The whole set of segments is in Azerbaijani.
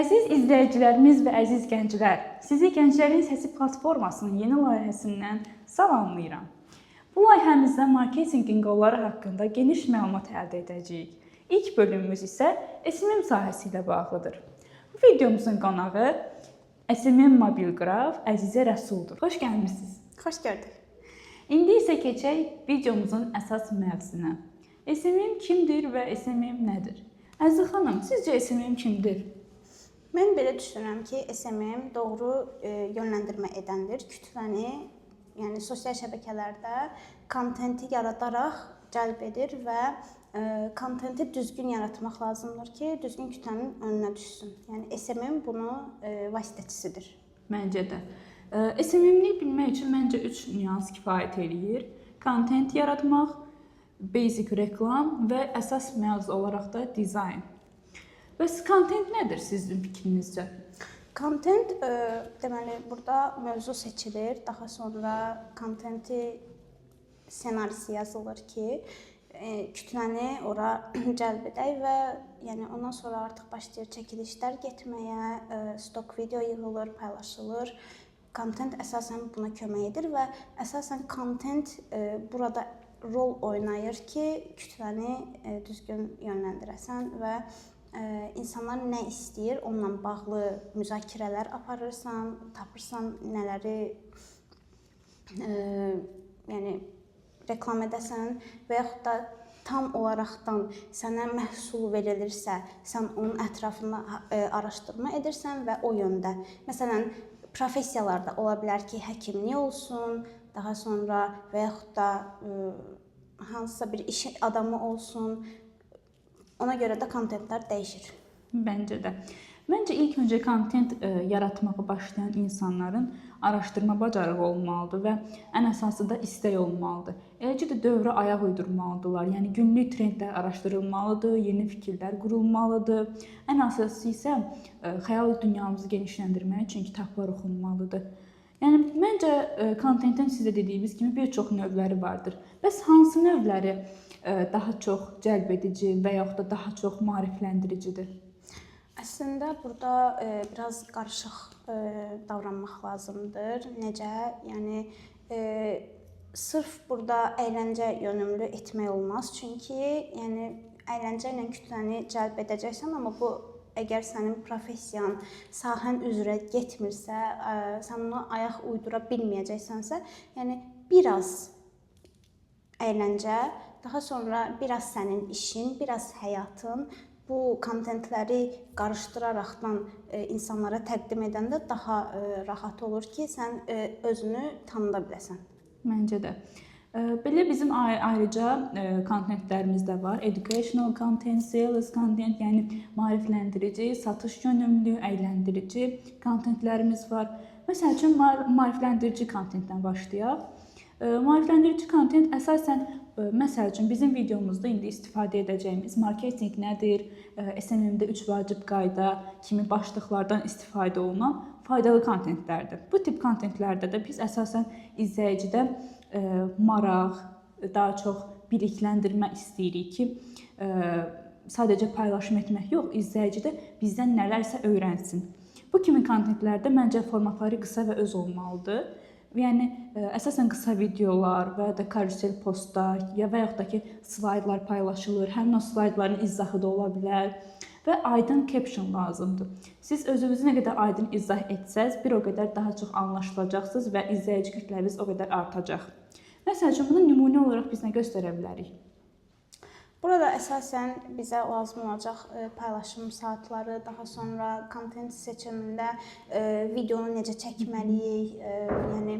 Əziz izləyicilərimiz və əziz gənclər, sizi Gənclərin Səsi platformasının yeni layihəsindən salamlayıram. Bu layihəmizdə marketinqin qolları haqqında geniş məlumat əldə edəcəyik. İlk bölümümüz isə SMM sahəsi ilə bağlıdır. Bu videomuzun qonağı SMM mobilqraf Əzizə Rəsuldur. Xoş gəlmisiniz. Xoş gördük. İndi isə keçək videomuzun əsas mövzusuna. SMM kimdir və SMM nədir? Əzizə xanım, sizcə SMM kimdir? Mən belə düşünürəm ki, SMM doğru yönləndirmə edəndir. Kütləni, yəni sosial şəbəkələrdə kontenti yaradaraq cəlb edir və kontenti düzgün yaratmaq lazımdır ki, düzgün kütlənin önünə düşsün. Yəni SMM bunu vasitəçisidir. Məncə də. SMM-ni bilmək üçün məncə 3 nüans kifayət eləyir. Kontent yaratmaq, basic reklam və əsas mövzu olaraq da dizayn. Bəs kontent nədir sizin fikrinizcə? Kontent deməli burada mövzu seçilir, daha sonra kontenti ssenarisi yazılır ki, kütləni ora cəlb edək və yəni ondan sonra artıq başlayır çəkilişlər getməyə, stok video yığılır, paylaşılır. Kontent əsasən buna kömək edir və əsasən kontent burada rol oynayır ki, kütləni düzgün yönləndirəsən və insanlar nə istəyir, onunla bağlı müzakirələr aparırsan, tapırsan nələri yəni reklam edəsən və yaxud da tam olaraqdan sənə məhsul verilirsə, sən onun ətrafında araşdırma edirsən və o yöndə. Məsələn, professiyalarda ola bilər ki, həkimlik olsun, daha sonra və yaxud da hansısa bir iş adamı olsun. Ona görə də kontentlər dəyişir. Məncə də. Məncə ilk öncə kontent yaratmağa başlayan insanların araşdırma bacarığı olmalıdır və ən əsası da istək olmalıdır. Eləcə də dövrə ayaq uydurmalıdırlar. Yəni günlük trendlər araşdırılmalıdır, yeni fikirlər qurulmalıdır. Ən əsası isə xəyal dünyamızı genişləndirmək üçün kitablar oxunmalıdır. Yəni məncə kontentin sizə dediyimiz kimi bir çox növləri vardır. Bəs hansı növləri daha çox cəlb edici və yaxud da daha çox maarifləndiricidir? Əslində burada biraz qarışıq davranmaq lazımdır. Necə? Yəni sırf burada əyləncə yönümlü etmək olmaz. Çünki yəni əyləncə ilə kütləni cəlb edəcəksən, amma bu əgər sənin professiyan, sahən üzrə getmirsə, sən ona ayaq uydura bilməyəcəksənsə, yəni biraz əyləncə, daha sonra biraz sənin işin, biraz həyatın, bu kontentləri qarışdıraraqdan insanlara təqdim edəndə daha rahat olur ki, sən özünü tanıda biləsən. Məncə də. Belə bizim ayrıca kontentlərimiz də var. Educational content, sales content, yəni maarifləndirici, satış yönümlü, əyləndirici kontentlərimiz var. Məsəl üçün maarifləndirici kontentdən başlayaq. Maarifləndirici kontent əsasən, məsəl üçün bizim videomuzda indi istifadə edəcəyimiz marketinq nədir, SMM-də 3 vacib qayda kimi başlıqlardan istifadə olunan faydalı kontentlərdir. Bu tip kontentlərdə də biz əsasən izləyicidə maraq, daha çox bilikləndirmə istəyirik ki, sadəcə paylaşım etmək yox, izləyici də bizdən nələrsə öyrənsin. Bu kimi kontentlərdə məncə formatları qısa və öz olmalıdır. Yəni əsasən qısa videolar və ya da karusel postlar və yaxud da ki, slaydlar paylaşılır. Həmin o slaydların izahı da ola bilər və aydın caption lazımdır. Siz özünüzü nə qədər aydın izah etsəz, bir o qədər daha çox anlaşılacaqsınız və izləyici kütləniz o qədər artacaq. Məsəl üçün, bunu nümunə olaraq biz nə göstərə bilərik? Burada əsasən bizə lazım olacaq paylaşım saatları, daha sonra kontent seçimində videonu necə çəkməliyik, yəni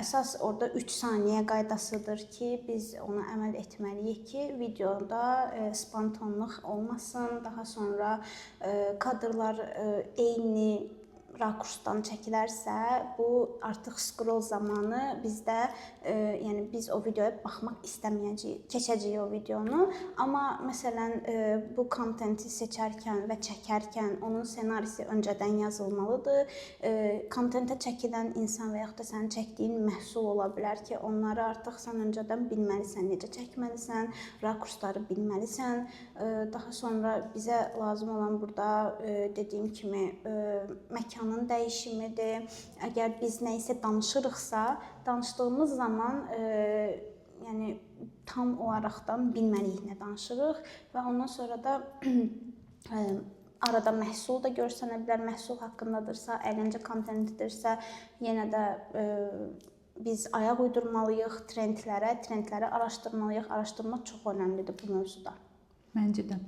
əsas orada 3 saniyə qaydasıdır ki, biz ona əməl etməliyik ki, videoda spontanlıq olmasın, daha sonra kadrlar eyni rakursdan çəkilərsə, bu artıq scroll zamanı bizdə yəni biz o videoya baxmaq istəməyəcəyik, keçəcəyik o videonu. Amma məsələn bu kontenti seçərkən və çəkərkən onun ssenarisi öncədən yazılmalıdır. Kontentə çəkilən insan və yaxud da sənin çəkdiyin məhsul ola bilər ki, onları artıq sən öncədən bilməlisən, necə çəkməlisən, rakursları bilməlisən. Daha sonra bizə lazım olan burada dediyim kimi məkanın dəyişimidir. Əgər biz nə isə danışırıqsa, danışdığımız zaman yəni tam olaraqdan bilməliyik nə danışırıq və ondan sonra da arada məhsul da görsənə bilər. Məhsul haqqındadırsa, əyləncə kontentidirsə, yenə də biz ayaq uydurmalıyıq trendləri araşdırmalıyıq. Araşdırma çox önəmlidir bu mövzuda. Məncə də.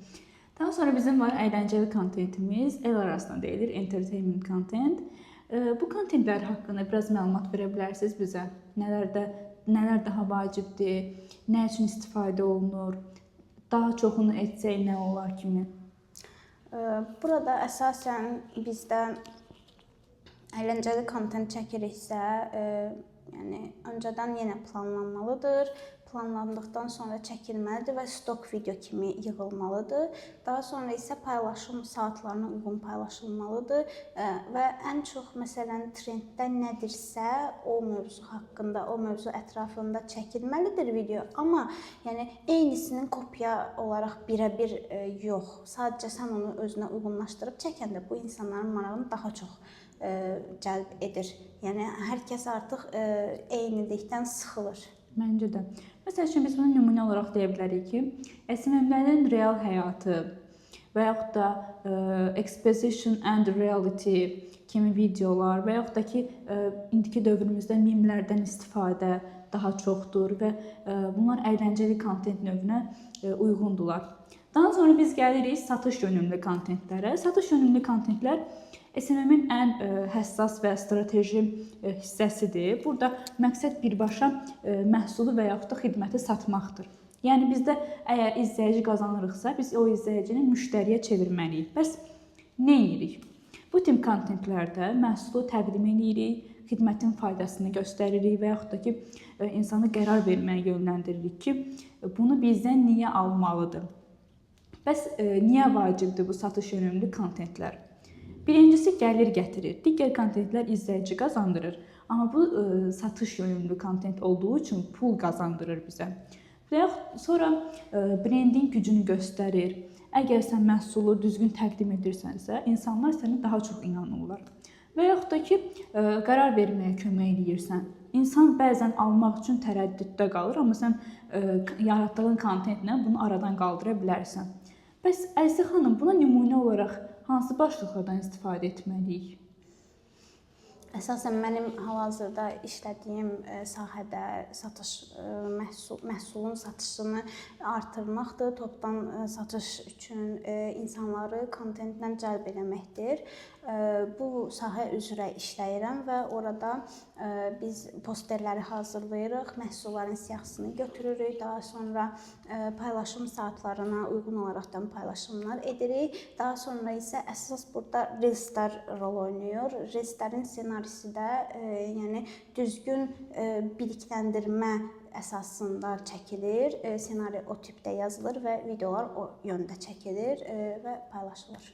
Daha sonra bizim var əyləncəli kontentimiz, el arasına deyilir, entertainment content. Bu kontentlər haqqında biraz məlumat verə bilərsiniz bizə? Nələr daha vacibdir, nə üçün istifadə olunur, daha çoxunu etsək nə olar kimi? Burada əsasən bizdə əyləncəli kontent çəkiriksə, yəni öncədən yenə planlanmalıdır. Planlandıqdan sonra çəkilməlidir və stok video kimi yığılmalıdır. Daha sonra isə paylaşım saatlarına uyğun paylaşılmalıdır və ən çox məsələn trenddə nədirsə o mövzu haqqında, o mövzu ətrafında çəkilməlidir video. Amma yəni eynisinin kopya olaraq birə-bir yox. Sadəcə sən onu özünə uyğunlaşdırıb çəkəndə bu insanların marağını daha çox cəlb edir. Yəni hər kəs artıq eynilikdən sıxılır. Məncə də. Məsəl üçün biz bunu nümunə olaraq deyə bilərik ki, SMM-lərin real həyatı və yaxud da exposition and reality kimi videolar və yaxud da ki, indiki dövrümüzdə mimlərdən istifadə daha çoxdur və bunlar əyləncəli kontent növünə uyğundurlar. Daha sonra biz gəlirik satış yönümlü kontentlərə. Satış yönümlü kontentlər SMM-in ən həssas və strateji hissəsidir. Burada məqsəd birbaşa məhsulu və yaxud da xidməti satmaqdır. Yəni bizdə əgər izləyici qazanırıqsa, biz o izləyicini müştəriyə çevirməliyik. Bəs nə edirik? Bu tip kontentlərdə məhsulu təqdim edirik, xidmətin faydasını göstəririk və yaxud da ki, insanı qərar verməyə yönləndiririk ki, bunu bizdən niyə almalıdır? Bəs niyə vacibdir bu satış yönümlü kontentlər? Birincisi gəlir gətirir, digər kontentlər izləyici qazandırır. Amma bu satış yönümlü kontent olduğu üçün pul qazandırır bizə. Və sonra brendin gücünü göstərir. Əgər sən məhsulu düzgün təqdim edirsənsə, insanlar sənə daha çox inanırlar. Və yaxud da ki, qərar verməyə kömək edirsən. İnsan bəzən almaq üçün tərəddüddə qalır, amma sən yaratdığın kontentlə bunu aradan qaldıra bilərsən. Bəs Əziz xanım, buna nümunə olaraq hansı başlıqlardan istifadə etməliyik? Əsasən mənim hal-hazırda işlədiyim sahədə satış məhsulun satışını artırmaqdır, topdan satış üçün insanları kontentlə cəlb etməkdir. Bu sahə üzrə işləyirəm və orada biz posterləri hazırlayırıq, məhsulların siyahısını götürürük, daha sonra paylaşım saatlarına uyğun olaraqdan paylaşımlar edirik. Daha sonra isə əsas burada reelslər rol oynayır. Reelslərin ssenarisi də yəni düzgün bilikləndirmə əsasında çəkilir, ssenari o tipdə yazılır və videolar o yöndə çəkilir və paylaşılır.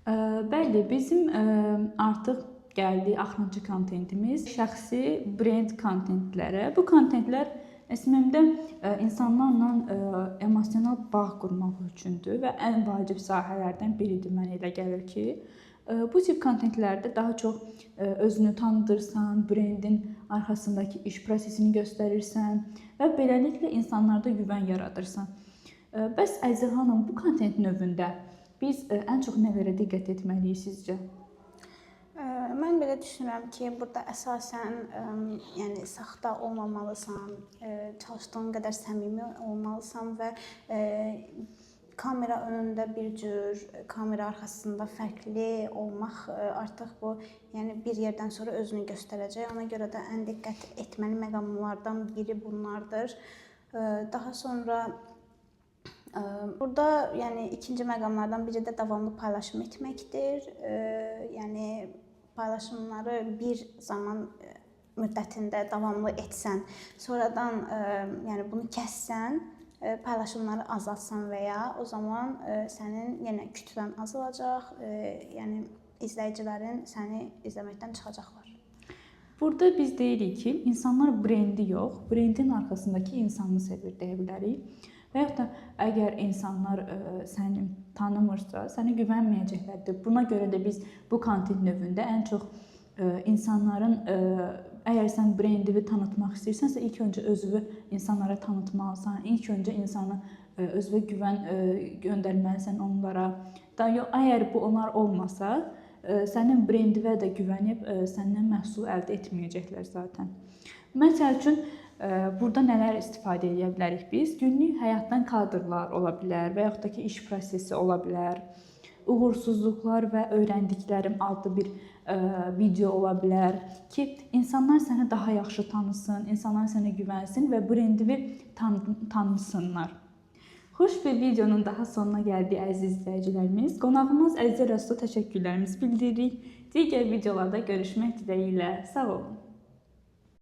Bəli, bizim artıq gəldik axırıncı kontentimiz şəxsi brend kontentlərə. Bu kontentlər SMM-də insanlarla emosional bağ qurmaq üçündür və ən vacib sahələrdən biridir mənə elə gəlir ki, bu tip kontentlərdə daha çox özünü tanıdırsan, brendin arxasındakı iş prosesini göstərirsən və beləliklə insanlarda güvən yaradırsan. Bəs Əziz xanım, bu kontent növündə biz ən çox nələrə diqqət etməliyik sizcə? Mən belə düşünürəm ki, burada əsasən yəni saxta olmamalısan, çalışdığın qədər səmimi olmalısan və kamera önündə bir cür, kamera arxasında fərqli olmaq artıq bu yəni bir yerdən sonra özünü göstərəcək. Ona görə də ən diqqət etməli məqamlardan biri bunlardır. Daha sonra burada yəni ikinci məqamlardan biri də davamlı paylaşım etməkdir. Yəni paylaşımları bir zaman müddətində davamlı etsən, sonradan yəni bunu kəssən, paylaşımları azaltsan və ya o zaman sənin yenə kütlən azalacaq, yəni izləyicilərin səni izləməkdən çıxacaqlar. Burada biz deyirik ki, insanlar brendi yox, brendin arxasındakı insanı sevir deyə bilərik. Və yaxud da əgər insanlar səni tanımırsa, sənə güvənməyəcəklərdir. Buna görə də biz bu kontent növündə ən çox insanların əgər sən brendini tanıtmaq istəyirsənsə, ilk öncə özünü insanlara tanıtmalısan. İlk öncə insanı özünə güvən göndərməlisən onlara. Da yox, əgər bu onlar olmasa, sənin brendinə də güvənib səndən məhsul əldə etməyəcəklər zaten. Məsəl üçün burada nələr istifadə edə bilərik biz? Günlük həyatdan kadrlar ola bilər və yaxud da ki, iş prosesi ola bilər. Uğursuzluqlar və öyrəndiklərim adlı bir video ola bilər ki, insanlar səni daha yaxşı tanısın, insanlar sənə güvənsin və brendini tanısınlar. Xoş bir videonun daha sonuna gəldik əziz izləyicilərimiz. Qonağımız Əzizə Rəsul'a təşəkkürlərimizi bildiririk. Digər videolarda görüşmək diləyilə. Sağ olun.